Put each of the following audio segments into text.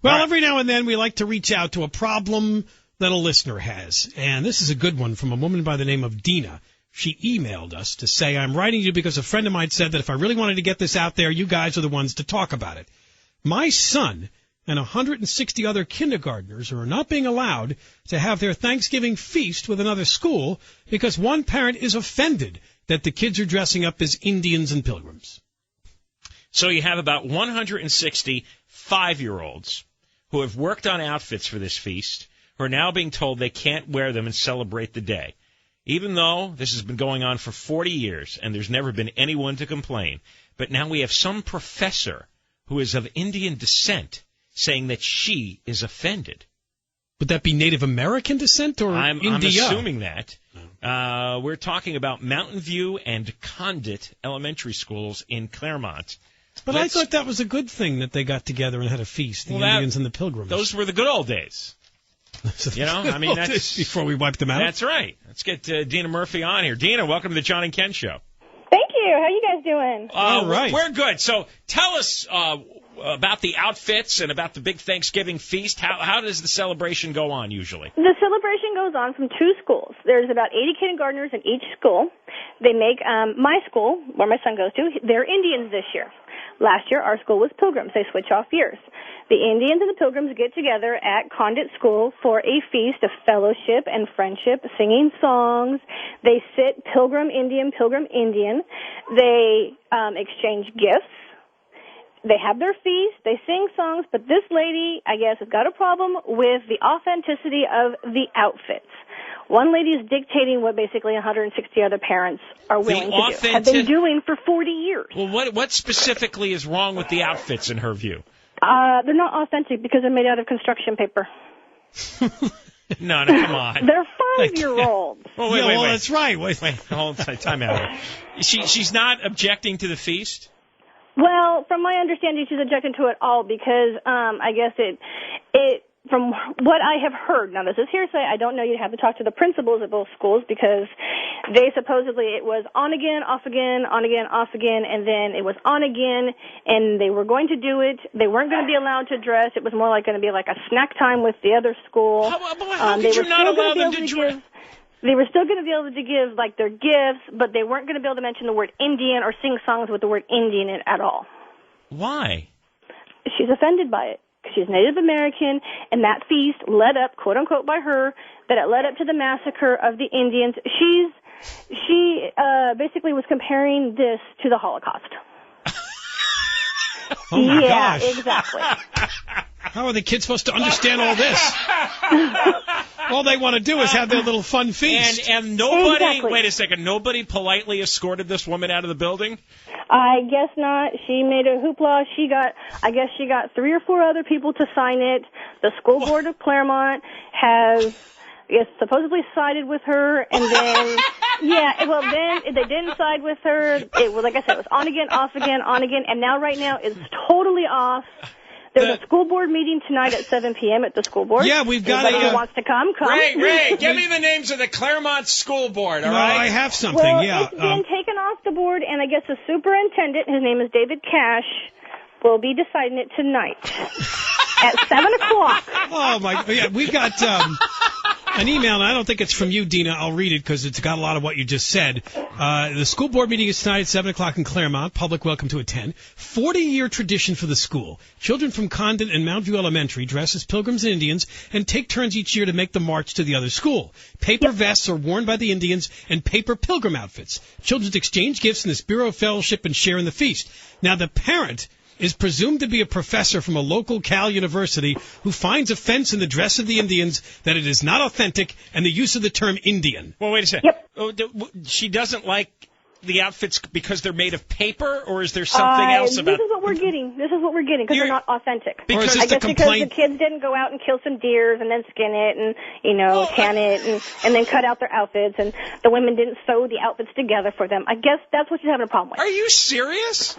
Well, Right. every now and then we like to reach out to a problem that a listener has. And this is a good one from a woman by the name of Dina. She emailed us to say, I'm writing you because a friend of mine said that if I really wanted to get this out there, you guys are the ones to talk about it. My son and 160 other kindergartners are not being allowed to have their Thanksgiving feast with another school because one parent is offended that the kids are dressing up as Indians and pilgrims. So you have about 160 5-year-olds who have worked on outfits for this feast who are now being told they can't wear them and celebrate the day. Even though this has been going on for 40 years and there's never been anyone to complain. But now we have some professor who is of Indian descent saying that she is offended. Would that be Native American descent or I'm India? assuming that. We're talking about Mountain View and Condit elementary schools in Claremont. But I thought that was a good thing that they got together and had a feast, the Indians and the Pilgrims. Those were the good old days. You know, I mean, that's before we wiped them out. That's right. Let's get Dina Murphy on here. Dina, welcome to the John and Ken Show. Thank you. How you guys doing? All right. We're good. So tell us about the outfits and about the big Thanksgiving feast. How does the celebration go on usually? The celebration goes on from two schools. There's about 80 kindergartners in each school. They make my school, where my son goes to, they're Indians this year. Last year, our school was Pilgrims. They switch off years. The Indians and the Pilgrims get together at Condit School for a feast of fellowship and friendship, singing songs. They sit Pilgrim Indian. They exchange gifts. They have their feast. They sing songs. But this lady, I guess, has got a problem with the authenticity of the outfits. One lady is dictating what basically 160 other parents are willing to do. Have been doing for 40 years. Well, what specifically is wrong with the outfits in her view? They're not authentic because they're made out of construction paper. No, come on. They're 5-year-olds. Well, wait. That's right. Wait, hold on. Time out. She's not objecting to the feast? Well, from my understanding, she's objecting to it all because I guess it from what I have heard, now this is hearsay, I don't know, you'd have to talk to the principals at both schools because they supposedly it was on again, off again, on again, off again, and then it was on again, and they were going to do it. They weren't going to be allowed to dress. It was more like going to be like a snack time with the other school. How could you not allow them to dress? They were still going to be able to give, like, their gifts, but they weren't going to be able to mention the word Indian or sing songs with the word Indian in it at all. Why? She's offended by it. She's Native American, and that feast led up, quote unquote, by her, that it led up to the massacre of the Indians. She basically was comparing this to the Holocaust. Oh my gosh. Yeah, exactly. How are the kids supposed to understand all this? All they want to do is have their little fun feast. And nobody, Exactly. Wait a second, nobody politely escorted this woman out of the building? I guess not. She made a hoopla. I guess she got 3 or 4 other people to sign it. The school board of Claremont has, supposedly sided with her, and then, then they didn't side with her. It was, like I said, it was on again, off again, on again, and now right now it's totally off. There's a school board meeting tonight at 7 p.m. at the school board. Yeah, we've got Anybody who wants to come. Ray, give me the names of the Claremont School Board, all right? I have something, Well, yeah. it's been taken off the board, and I guess the superintendent, his name is David Cash, will be deciding it tonight at 7 o'clock. Oh, my. Yeah, we got an email, and I don't think it's from you, Dina. I'll read it because it's got a lot of what you just said. The school board meeting is tonight at 7 o'clock in Claremont. Public welcome to attend. 40-year tradition for the school. Children from Condon and Mount View Elementary dress as pilgrims and Indians and take turns each year to make the march to the other school. Paper vests are worn by the Indians and paper pilgrim outfits. Children exchange gifts in the spirit of fellowship and share in the feast. Now, the parent is presumed to be a professor from a local Cal university who finds offense in the dress of the Indians, that it is not authentic, and the use of the term Indian. Well, wait a second. Yep. She doesn't like the outfits because they're made of paper, or is there something else about... This is what we're getting. Because they're not authentic. Or is I this the guess because complaint? the kids didn't go out and kill some deers and then skin it and, tan it and then cut out their outfits, and the women didn't sew the outfits together for them. I guess that's what she's having a problem with. Are you serious?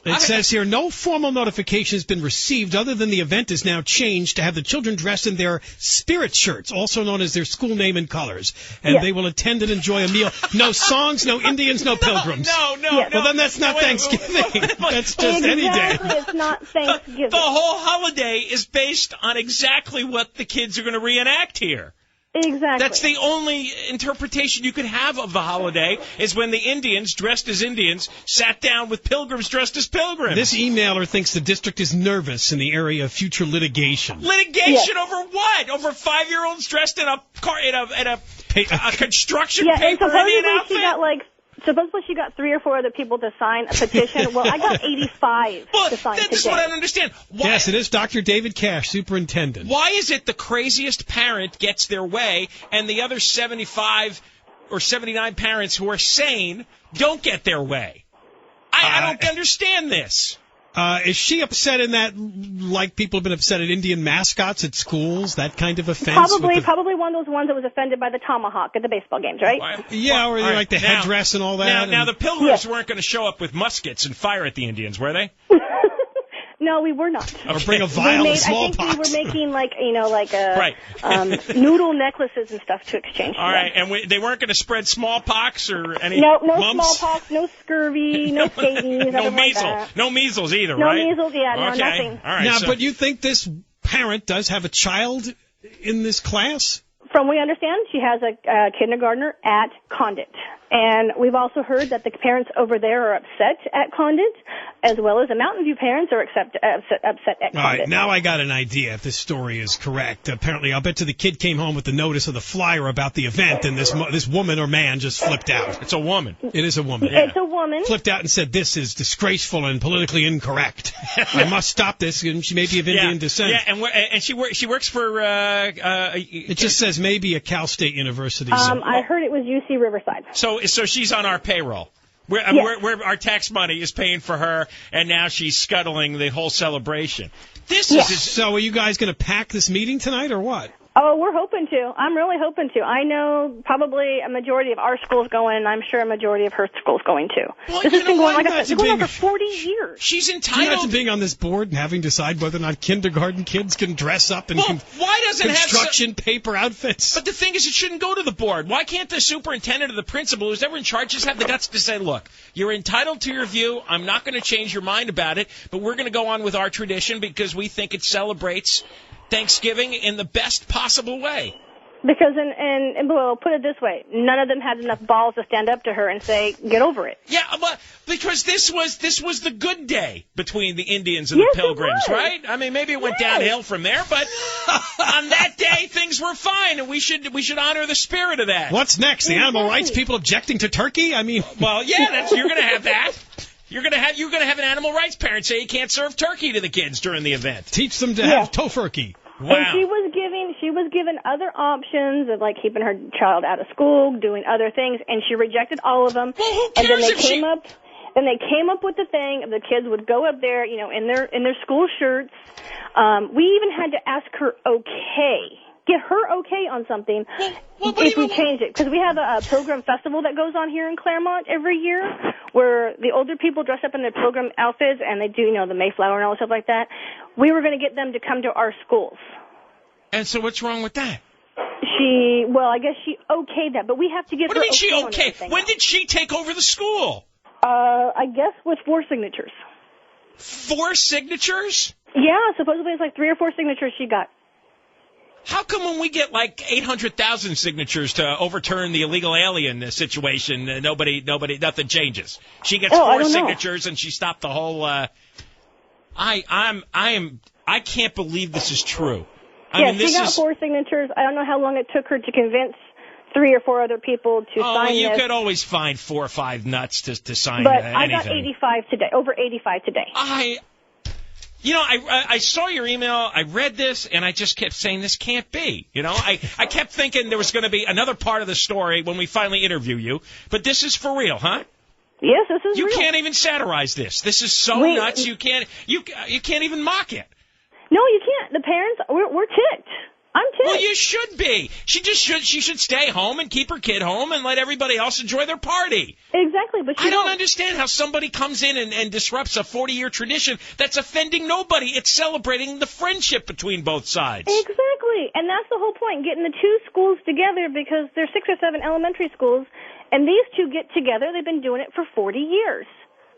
It says here, no formal notification has been received other than the event is now changed to have the children dressed in their spirit shirts, also known as their school name and colors. And they will attend and enjoy a meal. No songs, no Indians, no pilgrims. No. Well, then that's not Thanksgiving. That's just any day. Exactly, it's not Thanksgiving. The whole holiday is based on exactly what the kids are going to reenact here. Exactly. That's the only interpretation you could have of the holiday, is when the Indians, dressed as Indians, sat down with pilgrims dressed as pilgrims. This emailer thinks the district is nervous in the area of future litigation. Litigation over what? Over 5-year-olds dressed in a construction paper Indian outfit? Supposedly she got 3 or 4 other people to sign a petition. Well, I got 85 to sign today. That's what I don't understand. Why, yes, it is Dr. David Cash, superintendent. Why is it the craziest parent gets their way and the other 75 or 79 parents who are sane don't get their way? I don't understand this. Is she upset in that, like people have been upset at Indian mascots at schools, that kind of offense? Probably one of those ones that was offended by the tomahawk at the baseball games, right? Yeah, or like the headdress and all that. Now the pilgrims weren't going to show up with muskets and fire at the Indians, were they? No, we were not. Or bring a vial of smallpox. I think we were making noodle necklaces and stuff to exchange. All right, and they weren't going to spread smallpox or any no mumps? Smallpox, no scurvy, no scabies, no measles, no measles either, no right? No measles, no nothing. All right, now, but you think this parent does have a child in this class? From what we understand, she has a kindergartner at Condit. And we've also heard that the parents over there are upset at Condit, as well as the Mountain View parents are upset at Condit. All right, now I got an idea if this story is correct. Apparently, I'll bet you the kid came home with the notice of the flyer about the event, and this woman or man just flipped out. It's a woman. It is a woman. It's a woman. Flipped out and said, this is disgraceful and politically incorrect. I must stop this, and she may be of Indian descent. Yeah, and she works for... it just says maybe a Cal State University. I heard it was UC Riverside. So she's on our payroll. Where our tax money is paying for her, and now she's scuttling the whole celebration. So are you guys going to pack this meeting tonight or what? Oh, we're hoping to. I'm really hoping to. I know probably a majority of our school's going, and I'm sure a majority of her school's going too. Well, this has been going, like I said, going on for 40 years. She's entitled to being on this board and having to decide whether or not kindergarten kids can dress up in why doesn't construction paper outfits. But the thing is, it shouldn't go to the board. Why can't the superintendent or the principal, who's ever in charge, just have the guts to say, look, you're entitled to your view. I'm not going to change your mind about it, but we're going to go on with our tradition because we think it celebrates Thanksgiving in the best possible way. Because, and well, put it this way, none of them had enough balls to stand up to her and say, get over it. Yeah, but because this was the good day between the Indians and the Pilgrims, right? I mean, maybe it went downhill from there, but on that day things were fine, and we should honor the spirit of that. What's next? The animal rights people objecting to turkey? I mean, well, yeah, you're going to have that. You're gonna have an animal rights parent say you can't serve turkey to the kids during the event. Teach them to have tofurkey. Wow. And she was given other options of like keeping her child out of school, doing other things, and she rejected all of them. Well, who cares and then they came up with the thing of the kids would go up there, in their school shirts. We even had to ask her get her okay on something if we changed it. Because we have a Pilgrim Festival that goes on here in Claremont every year where the older people dress up in their Pilgrim outfits and they do, the Mayflower and all stuff like that. We were going to get them to come to our schools. And so what's wrong with that? I guess she okayed that, but we have to get her okay. What do you mean she okay? When did she take over the school? I guess with 4 signatures. 4 signatures? Yeah, supposedly it's like 3 or 4 signatures she got. How come when we get like 800,000 signatures to overturn the illegal alien situation, nothing changes? She gets 4 signatures and she stopped the whole. I can't believe this is true. She got 4 signatures. I don't know how long it took her to convince 3 or 4 other people to sign this. You could always find 4 or 5 nuts to sign but anything. I got 85 today, over 85 today. I saw your email, I read this, and I just kept saying this can't be. I kept thinking there was going to be another part of the story when we finally interview you, but this is for real, huh? Yes, this is real. You can't even satirize this. This is so nuts, you can't even mock it. No, you can't. The parents, we're ticked. I'm too. Well, you should be. She should stay home and keep her kid home and let everybody else enjoy their party. Exactly, but I don't understand how somebody comes in and disrupts a 40-year tradition that's offending nobody. It's celebrating the friendship between both sides. Exactly, and that's the whole point, getting the two schools together, because there's 6 or 7 elementary schools, and these two get together. They've been doing it for 40 years.